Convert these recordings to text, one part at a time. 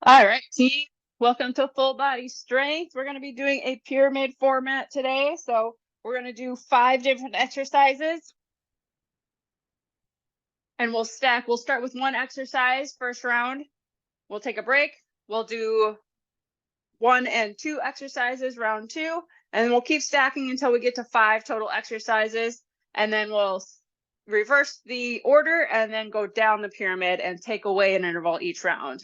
All right, team. Welcome to Full Body Strength. We're going to be doing a pyramid format today. So we're going to do 5 different exercises. And we'll stack. We'll start with one exercise first round. We'll take a break. We'll do 1 and 2 exercises round 2. And we'll keep stacking until we get to 5 total exercises. And then we'll reverse the order and then go down the pyramid and take away an interval each round.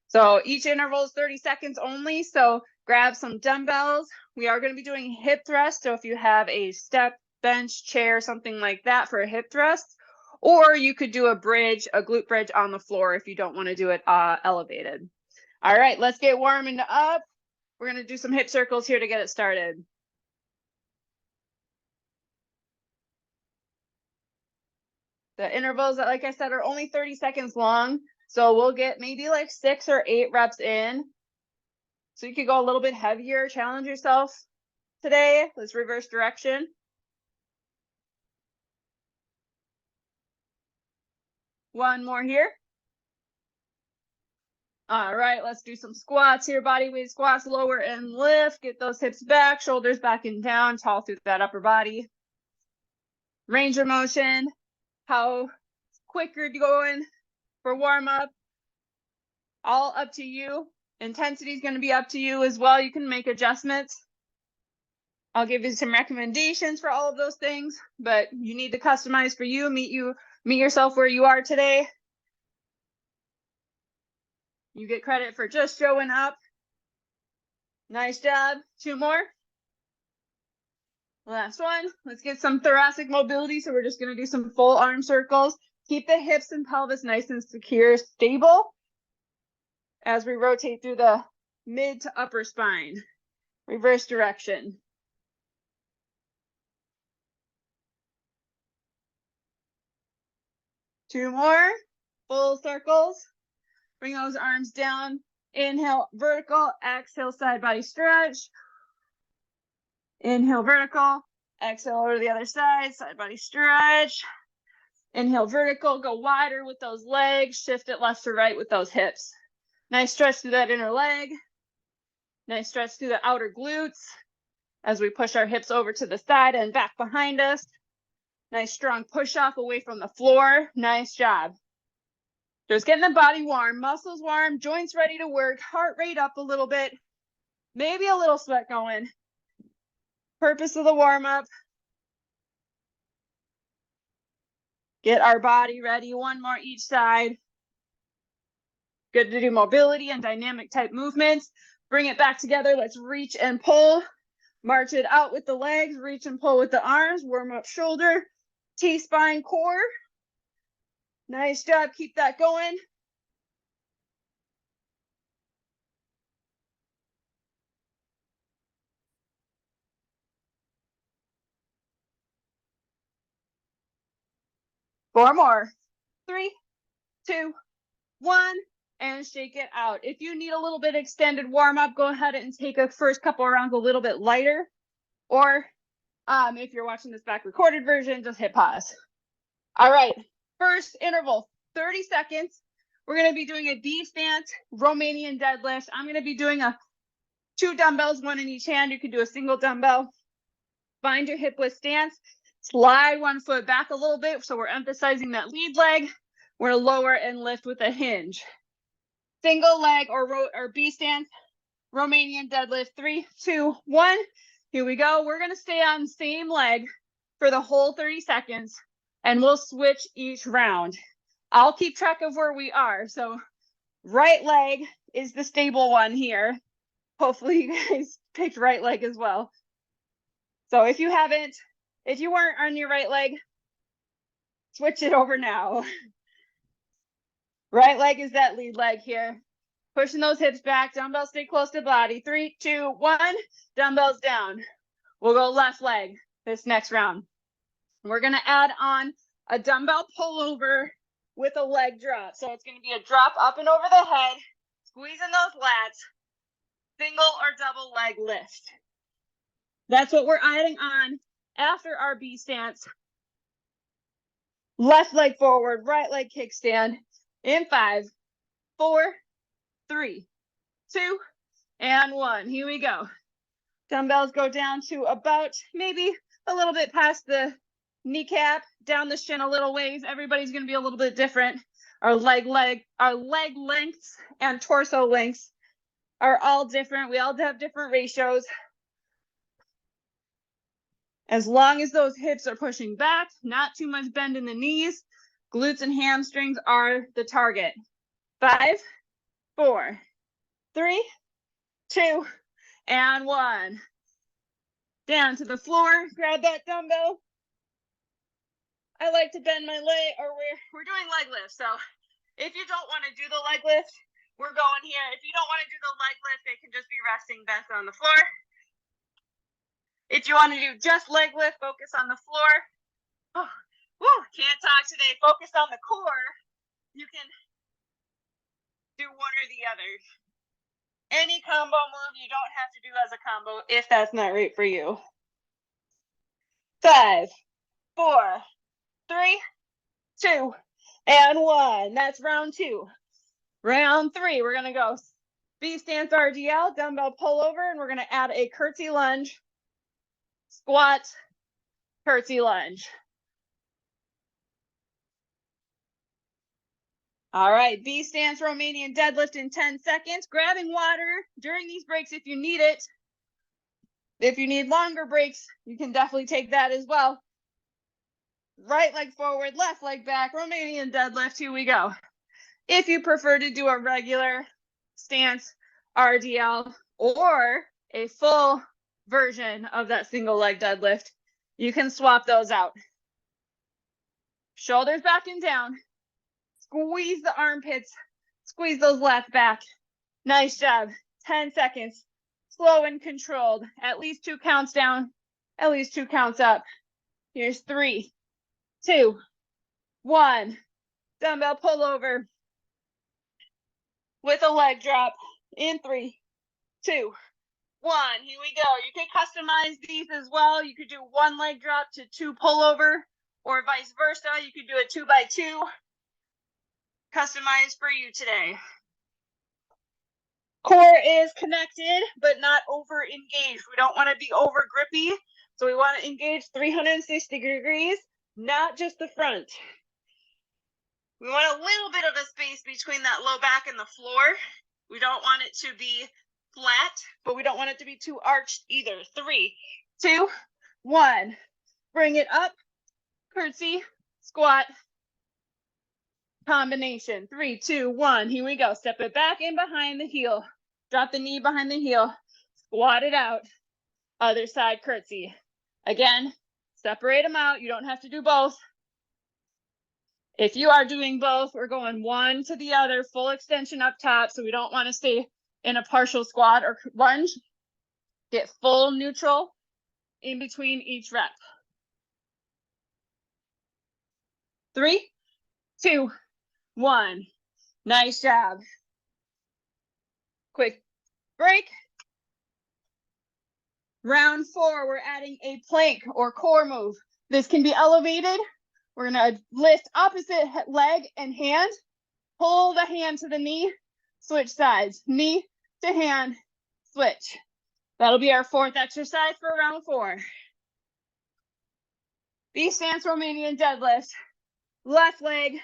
So each interval is 30 seconds only. So grab some dumbbells. We are going to be doing hip thrust. So if you have a step, bench, chair, something like that for a hip thrust, or you could do a bridge, a glute bridge on the floor if you don't want to do it elevated. All right, let's get warming up. We're going to do some hip circles here to get it started. The intervals, like I said, are only 30 seconds long. So we'll get maybe like 6 or 8 reps in. So you could go a little bit heavier, challenge yourself today. Let's reverse direction. One more here. All right, let's do some squats here. Body weight squats, lower and lift. Get those hips back, shoulders back and down, tall through that upper body. Range of motion. How quick you're going for warm up. All up to you. Intensity is going to be up to you as well. You can make adjustments. I'll give you some recommendations for all of those things, but you need to customize for you, meet yourself where you are today. You get credit for just showing up. Nice job. 2 more. Last one. Let's get some thoracic mobility. So we're just going to do some full arm circles. Keep the hips and pelvis nice and secure, stable as we rotate through the mid to upper spine. Reverse direction. Two more. Full circles. Bring those arms down. Inhale, vertical. Exhale, side body stretch. Inhale, vertical. Exhale over to the other side, side body stretch. Inhale, vertical. Go wider with those legs. Shift it left to right with those hips. Nice stretch through that inner leg. Nice stretch through the outer glutes as we push our hips over to the side and back behind us. Nice strong push off away from the floor. Nice job. Just getting the body warm, muscles warm, joints ready to work, heart rate up a little bit, maybe a little sweat going. Purpose of the warm up. Get our body ready. 1 more each side. Good to do mobility and dynamic type movements. Bring it back together. Let's reach and pull. March it out with the legs. Reach and pull with the arms. Warm up shoulder, T-spine, core. Nice job. Keep that going. Four more. 3, 2, 1, and shake it out. If you need a little bit extended warm up, go ahead and take a first couple of rounds a little bit lighter. Or if you're watching this back recorded version, just hit pause. All right, first interval, 30 seconds. We're going to be doing a D stance, Romanian deadlift. I'm going to be doing 2 dumbbells, 1 in each hand. You can do a single dumbbell. Find your hip width stance. Slide 1 foot back a little bit. So we're emphasizing that lead leg. We're going to lower and lift with a hinge. Single leg or B stance, Romanian deadlift. 3, 2, 1. Here we go. We're going to stay on the same leg for the whole 30 seconds, and we'll switch each round. I'll keep track of where we are. So right leg is the stable one here. Hopefully you guys picked right leg as well. So if you weren't on your right leg, switch it over now. Right leg is that lead leg here. Pushing those hips back, dumbbells stay close to body. 3, 2, 1, dumbbells down. We'll go left leg this next round. We're going to add on a dumbbell pullover with a leg drop. So it's going to be a drop up and over the head, squeezing those lats, single or double leg lift. That's what we're adding on after our B stance. Left leg forward, right leg kickstand in 5, 4, 3, 2, and 1. Here we go. Dumbbells go down to about maybe a little bit past the kneecap, down the shin a little ways. Everybody's going to be a little bit different. Our leg lengths and torso lengths are all different. We all have different ratios. As long as those hips are pushing back, not too much bend in the knees, glutes and hamstrings are the target. 5, 4, 3, 2, and 1. Down to the floor, grab that dumbbell. I like to bend my leg, or we're doing leg lifts. So if you don't want to do the leg lift, we're going here. If you don't want to do the leg lift, they can just be resting bent on the floor. If you want to do just leg lift, focus on the floor. Oh, woo, can't talk today. Focus on the core. You can do one or the other. Any combo move you don't have to do as a combo if that's not right for you. 5, 4, 3, 2, and 1. That's round 2. Round 3, we're going to go B stance RDL, dumbbell pullover, and we're going to add a curtsy lunge, squat, curtsy lunge. All right, B stance Romanian deadlift in 10 seconds. Grabbing water during these breaks if you need it. If you need longer breaks, you can definitely take that as well. Right leg forward, left leg back, Romanian deadlift. Here we go. If you prefer to do a regular stance RDL or a full version of that single leg deadlift, you can swap those out. Shoulders back and down. Squeeze the armpits. Squeeze those left back. Nice job. 10 seconds. Slow and controlled. At least 2 counts down. At least 2 counts up. Here's 3, 2, 1. Dumbbell pull over with a leg drop in 3, 2, 1. Here we go. You can customize these as well. You could do 1 leg drop to 2 pullover, or vice versa. You could do a 2x2. Customized for you today. Core is connected, but not over engaged. We don't want to be over grippy. So we want to engage 360 degrees, not just the front. We want a little bit of a space between that low back and the floor. We don't want it to be flat, but we don't want it to be too arched either. 3, 2, 1. Bring it up. Curtsy, squat, combination. 3, 2, 1. Here we go. Step it back in behind the heel. Drop the knee behind the heel. Squat it out. Other side curtsy. Again, separate them out. You don't have to do both. If you are doing both, we're going one to the other, full extension up top. So we don't want to stay in a partial squat or lunge. Get full neutral in between each rep. 3, 2, 1. Nice job. Quick break. Round 4, we're adding a plank or core move. This can be elevated. We're going to lift opposite leg and hand. Pull the hand to the knee. Switch sides. Knee to hand. Switch. That'll be our 4th exercise for round 4. B stance Romanian deadlift. Left leg.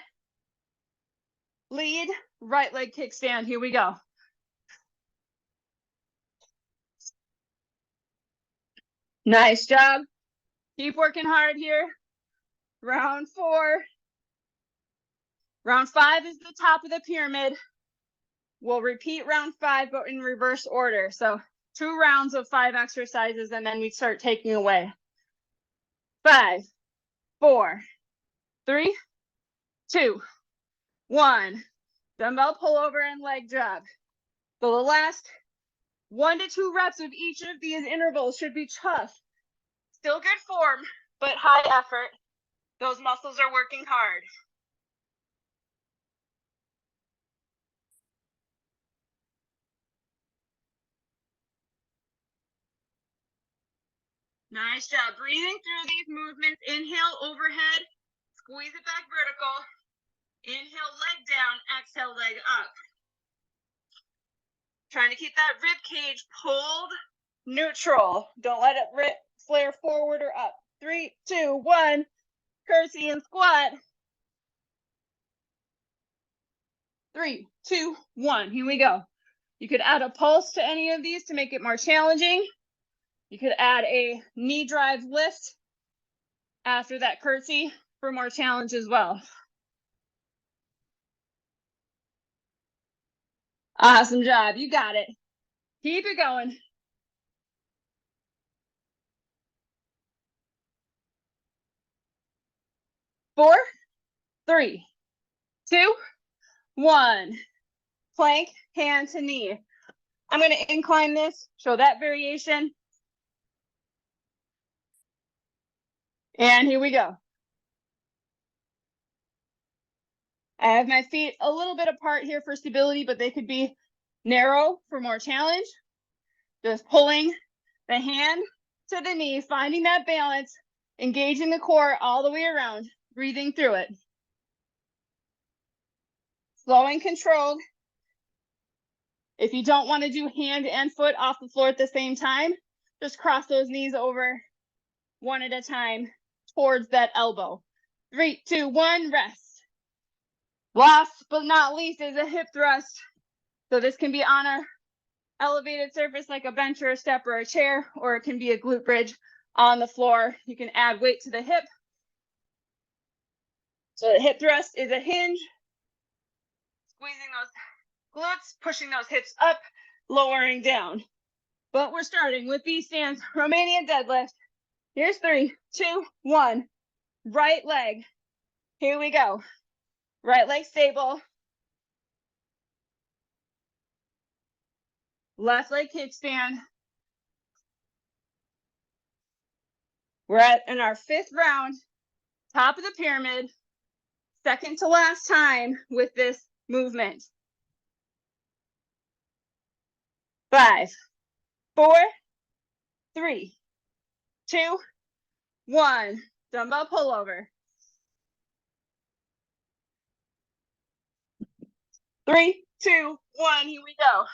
Lead. Right leg kickstand. Here we go. Nice job. Keep working hard here. Round 4. Round 5 is the top of the pyramid. We'll repeat round 5, but in reverse order. So 2 rounds of 5 exercises, and then we start taking away. 5, 4, 3, 2, 1. Dumbbell pullover and leg drop. So the last 1 to 2 reps of each of these intervals should be tough. Still good form, but high effort. Those muscles are working hard. Nice job. Breathing through these movements. Inhale, overhead. Squeeze it back vertical. Inhale, leg down. Exhale, leg up. Trying to keep that rib cage pulled neutral. Don't let it flare forward or up. 3, 2, 1. Curtsy and squat. 3, 2, 1. Here we go. You could add a pulse to any of these to make it more challenging. You could add a knee drive lift after that curtsy for more challenge as well. Awesome job. You got it. Keep it going. 4, 3, 2, 1. Plank, hand to knee. I'm going to incline this, show that variation. And here we go. I have my feet a little bit apart here for stability, but they could be narrow for more challenge. Just pulling the hand to the knee, finding that balance, engaging the core all the way around, breathing through it. Slow and controlled. If you don't want to do hand and foot off the floor at the same time, just cross those knees over one at a time towards that elbow. 3, 2, 1, rest. Last but not least is a hip thrust. So this can be on a elevated surface like a bench or a step or a chair, or it can be a glute bridge on the floor. You can add weight to the hip. So the hip thrust is a hinge, squeezing those glutes, pushing those hips up, lowering down. But we're starting with B stance, Romanian deadlift. Here's 3, 2, 1. Right leg. Here we go. Right leg stable. Left leg kickstand. We're in our 5th round, top of the pyramid, second to last time with this movement. 5, 4, 3, 2, 1. Dumbbell pullover. 3, 2, 1. Here we go.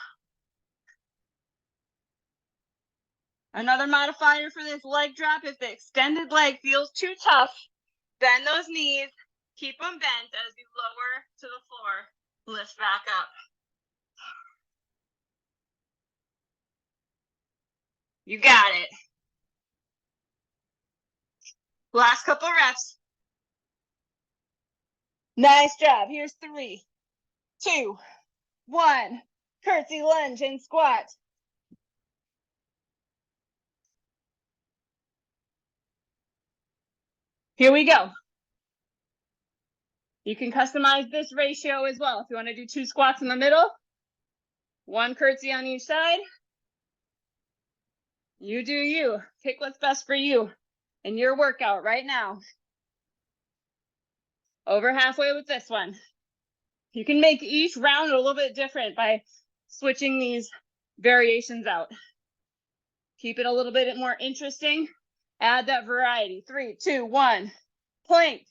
Another modifier for this leg drop, if the extended leg feels too tough, bend those knees, keep them bent as you lower to the floor, lift back up. You got it. Last couple reps. Nice job. Here's 3, 2, 1. Curtsy, lunge, and squat. Here we go. You can customize this ratio as well. If you want to do 2 squats in the middle, 1 curtsy on each side. You do you. Pick what's best for you in your workout right now. Over halfway with this one. You can make each round a little bit different by switching these variations out. Keep it a little bit more interesting. Add that variety. 3, 2, 1. Plank.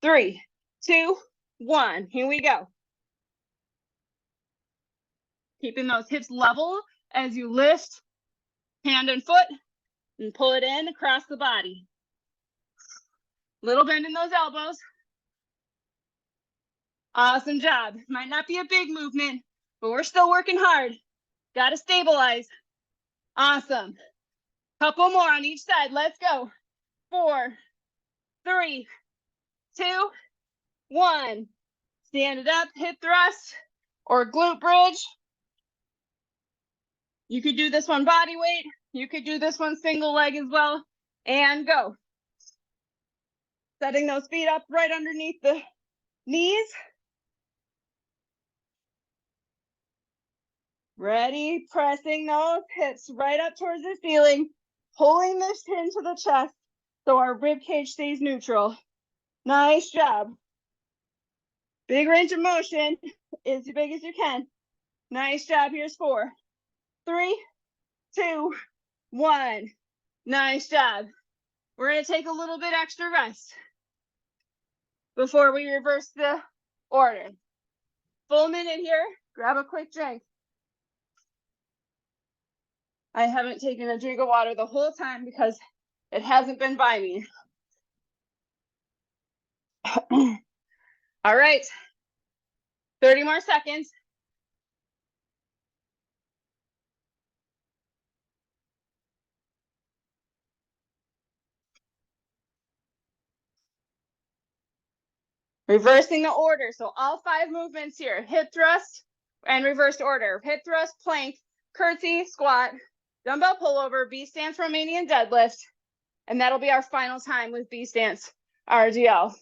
Three, 2, 1. Here we go. Keeping those hips level as you lift hand and foot and pull it in across the body. Little bend in those elbows. Awesome job. Might not be a big movement, but we're still working hard. Got to stabilize. Awesome. Couple more on each side. Let's go. 4, 3, 2, 1. Stand it up, hip thrust or glute bridge. You could do this one body weight. You could do this one single leg as well. And go. Setting those feet up right underneath the knees. Ready, pressing those hips right up towards the ceiling, pulling this chin to the chest so our rib cage stays neutral. Nice job. Big range of motion, as big as you can. Nice job. Here's 4, 3, 2, 1. Nice job. We're going to take a little bit extra rest before we reverse the order. Full minute here. Grab a quick drink. I haven't taken a drink of water the whole time because it hasn't been by me. All right. 30 more seconds. Reversing the order. So all 5 movements here: hip thrust and reversed order. Hip thrust, plank, curtsy, squat, dumbbell pullover, B stance, Romanian deadlift. And that'll be our final time with B stance RDL.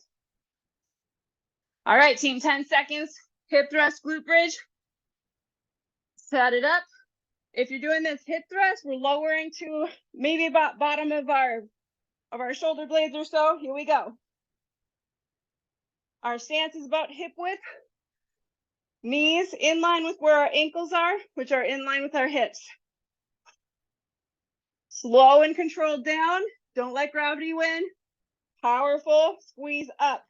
All right, team, 10 seconds. Hip thrust, glute bridge. Set it up. If you're doing this hip thrust, we're lowering to maybe about bottom of our shoulder blades or so. Here we go. Our stance is about hip width. Knees in line with where our ankles are, which are in line with our hips. Slow and controlled down. Don't let gravity win. Powerful. Squeeze up.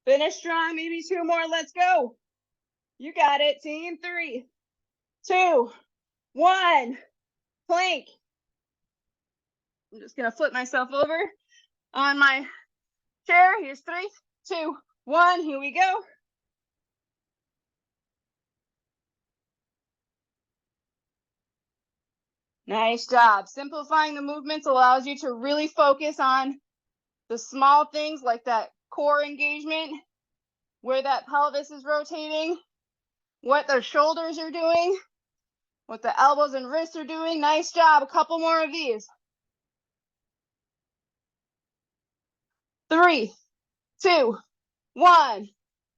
Finish strong. Maybe 2 more. Let's go. You got it, team. 3, 2, 1. Plank. I'm just going to flip myself over on my chair. Here's 3, 2, 1. Here we go. Nice job. Simplifying the movements allows you to really focus on the small things like that core engagement, where that pelvis is rotating, what the shoulders are doing, what the elbows and wrists are doing. Nice job. A couple more of these. 3, 2, 1.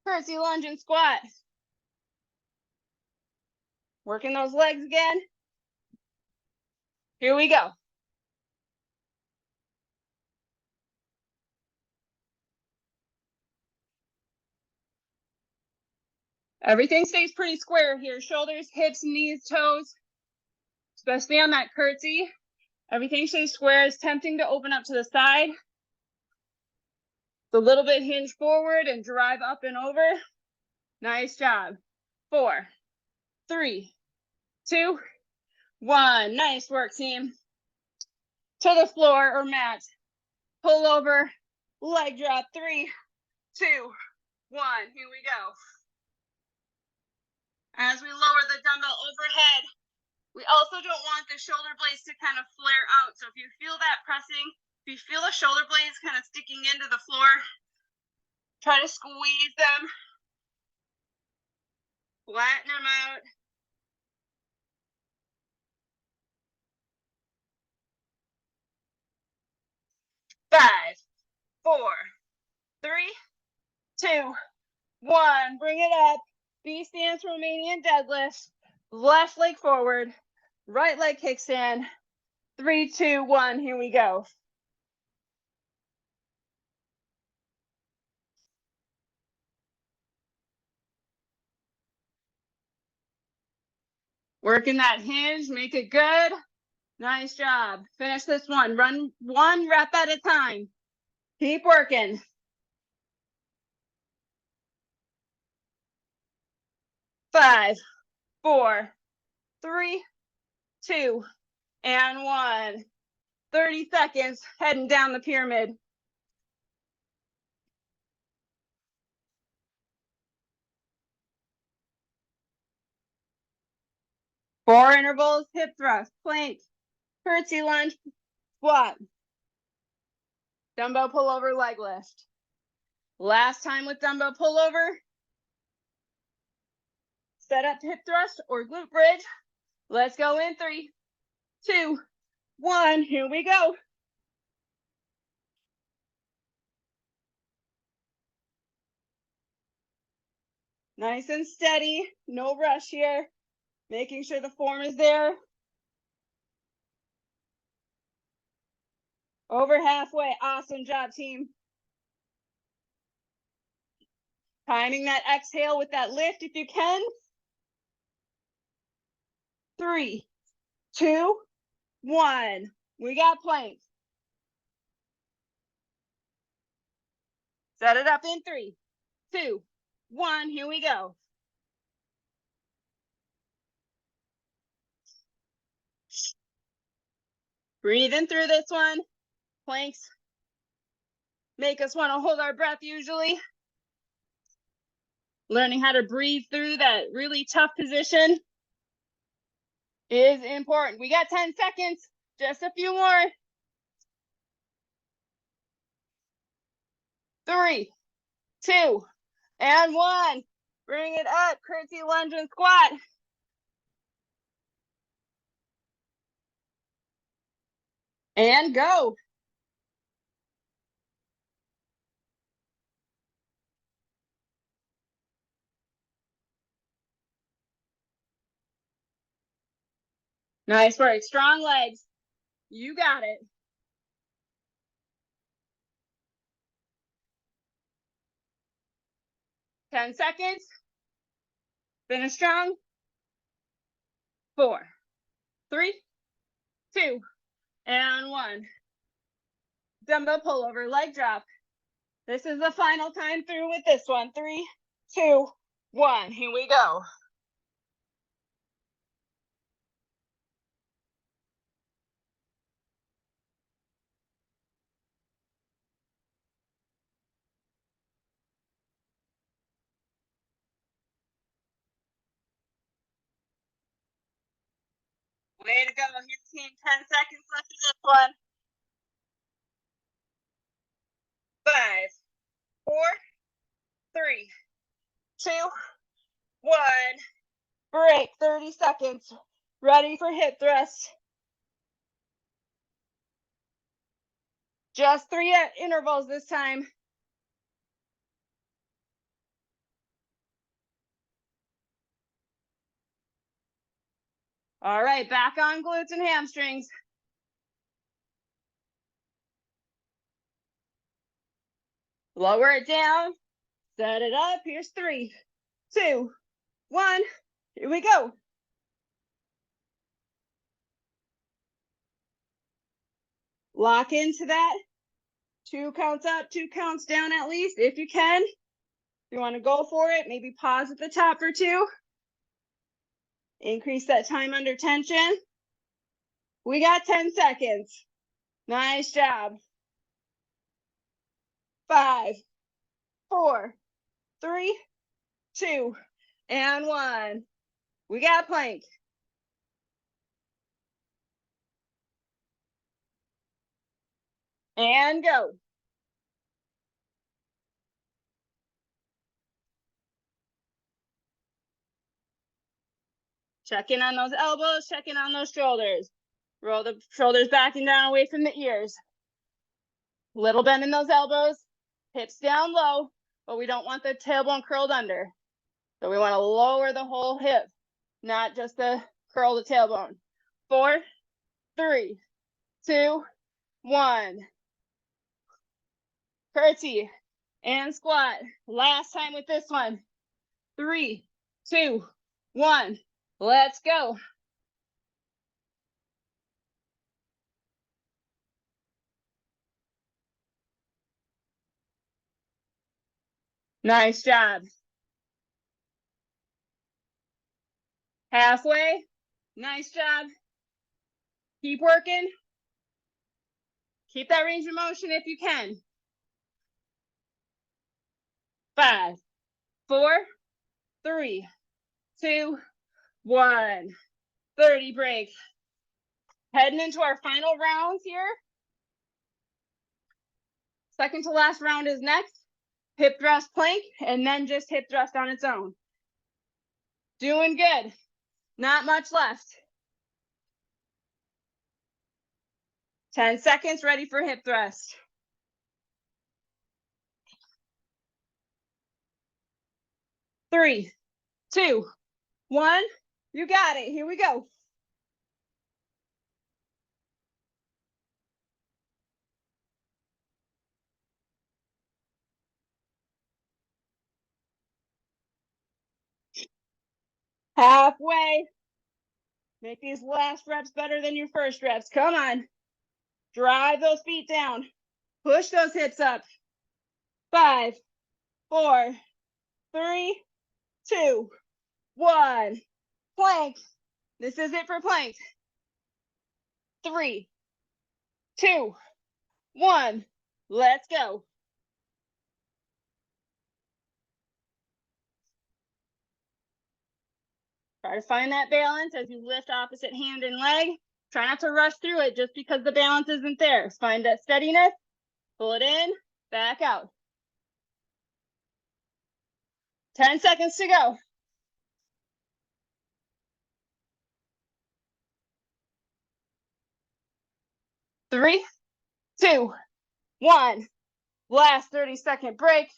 Curtsy lunge and squat. Working those legs again. Here we go. Everything stays pretty square here. Shoulders, hips, knees, toes, especially on that curtsy. Everything stays square. It's tempting to open up to the side. It's a little bit hinge forward and drive up and over. Nice job. 4, 3, 2, 1. Nice work, team. To the floor or mat. Pull over, leg drop. 3, 2, 1. Here we go. As we lower the dumbbell overhead, we also don't want the shoulder blades to kind of flare out. So if you feel that pressing, if you feel the shoulder blades kind of sticking into the floor, try to squeeze them. Flatten them out. Five, 4, 3, 2, 1. Bring it up. B stance, Romanian deadlift. Left leg forward. Right leg kickstand. 3, 2, 1. Here we go. Working that hinge. Make it good. Nice job. Finish this one. Run 1 rep at a time. Keep working. 5, 4, 3, 2, and 1. 30 seconds. Heading down the pyramid. Four intervals: hip thrust, plank, curtsy lunge, squat, dumbbell pullover, leg lift. Last time with dumbbell pullover. Set up hip thrust or glute bridge. Let's go in 3, 2, 1. Here we go. Nice and steady. No rush here. Making sure the form is there. Over halfway. Awesome job, team. Timing that exhale with that lift if you can. 3, 2, 1. We got planks. Set it up in 3, 2, 1. Here we go. Breathing through this one. Planks make us want to hold our breath usually. Learning how to breathe through that really tough position is important. We got 10 seconds, just a few more. 3, 2, and 1. Bring it up, curtsy, lunge, and squat. And go. Nice work, strong legs. You got it. 10 seconds. Finish strong. 4, 3, 2, and 1. Dumbbell pullover, leg drop. This is the final time through with this one. 3, 2, 1. Here we go. Way to go. Here's team. 10 seconds left in this one. 5, 4, 3, 2, 1. Break. 30 seconds. Ready for hip thrust. Just 3 intervals this time. All right, back on glutes and hamstrings. Lower it down. Set it up. Here's 3, 2, 1. Here we go. Lock into that. 2 counts up, 2 counts down at least, if you can. If you want to go for it, maybe pause at the top for 2. Increase that time under tension. We got 10 seconds. Nice job. 5, 4, 3, 2, and 1. We got plank. And go. Check in on those elbows, check in on those shoulders. Roll the shoulders back and down away from the ears. Little bend in those elbows, hips down low, but we don't want the tailbone curled under. So we want to lower the whole hip, not just the curl the tailbone. 4, 3, 2, 1. Curtsy and squat. Last time with this one. 3, 2, 1. Let's go. Nice job. Halfway. Nice job. Keep working. Keep that range of motion if you can. 5, 4, 3, 2, 1. 30 break. Heading into our final rounds here. Second to last round is next. Hip thrust plank, and then just hip thrust on its own. Doing good. Not much left. 10 seconds, ready for hip thrust. 3, 2, 1. You got it. Here we go. Halfway. Make these last reps better than your first reps. Come on. Drive those feet down. Push those hips up. 5, 4, 3, 2, 1. Plank. This is it for plank. 3, 2, 1. Let's go. Try to find that balance as you lift opposite hand and leg. Try not to rush through it just because the balance isn't there. Find that steadiness. Pull it in, back out. 10 seconds to go. 3, 2, 1. Last 30-second break.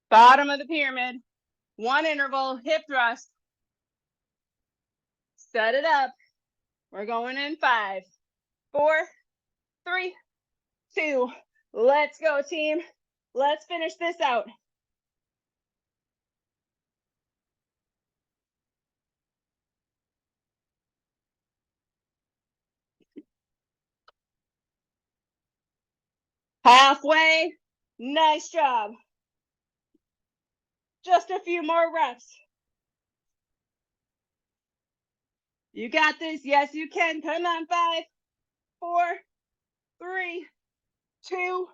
Bottom of the pyramid. 1 interval, hip thrust. Set it up. We're going in 5, 4, 3, 2. Let's go, team. Let's finish this out. Halfway. Nice job. Just a few more reps. You got this. Yes, you can. Come on. 5, 4, 3, 2,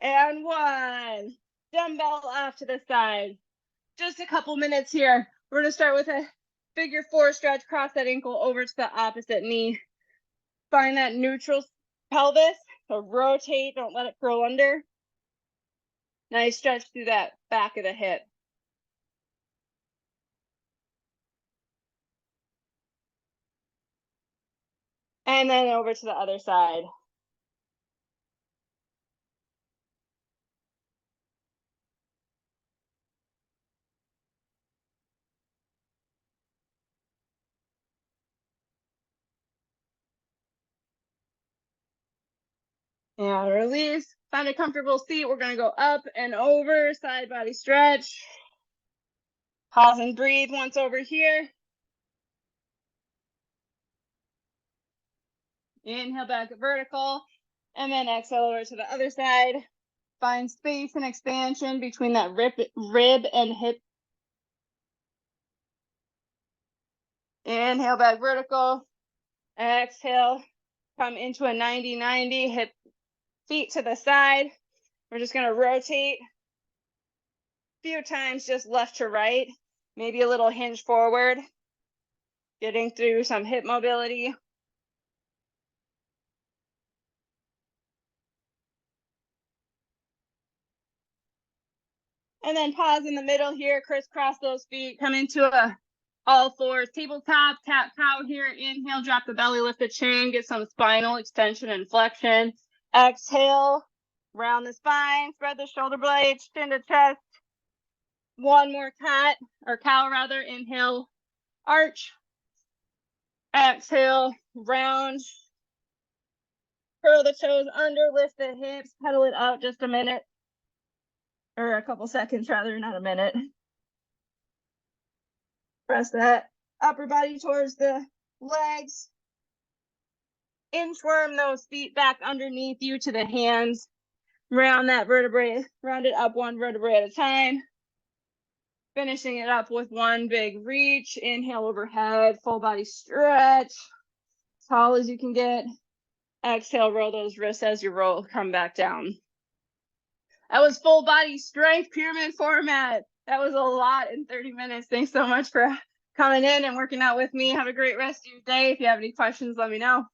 and 1. Dumbbell off to the side. Just a couple minutes here. We're going to start with a figure 4 stretch. Cross that ankle over to the opposite knee. Find that neutral pelvis. So rotate. Don't let it curl under. Nice stretch through that back of the hip. And then over to the other side. And release. Find a comfortable seat. We're going to go up and over, side body stretch. Pause and breathe once over here. Inhale back vertical, and then exhale over to the other side. Find space and expansion between that rib and hip. Inhale back vertical. Exhale, come into a 90-90, hip feet to the side. We're just going to rotate a few times, just left to right, maybe a little hinge forward, getting through some hip mobility. And then pause in the middle here, crisscross those feet, come into a all fours, tabletop, cat cow here. Inhale, drop the belly, lift the chin, get some spinal extension and flexion. Exhale, round the spine, spread the shoulder blades, chin to chest. One more cat, or cow rather. Inhale, arch. Exhale, round. Curl the toes under, lift the hips, pedal it out just a minute. Or a couple seconds rather, not a minute. Press that upper body towards the legs. Inchworm those feet back underneath you to the hands. Round that vertebrae, round it up one vertebrae at a time. Finishing it up with one big reach. Inhale overhead, full body stretch. As tall as you can get. Exhale, roll those wrists as you roll, come back down. That was full body strength pyramid format. That was a lot in 30 minutes. Thanks so much for coming in and working out with me. Have a great rest of your day. If you have any questions, let me know.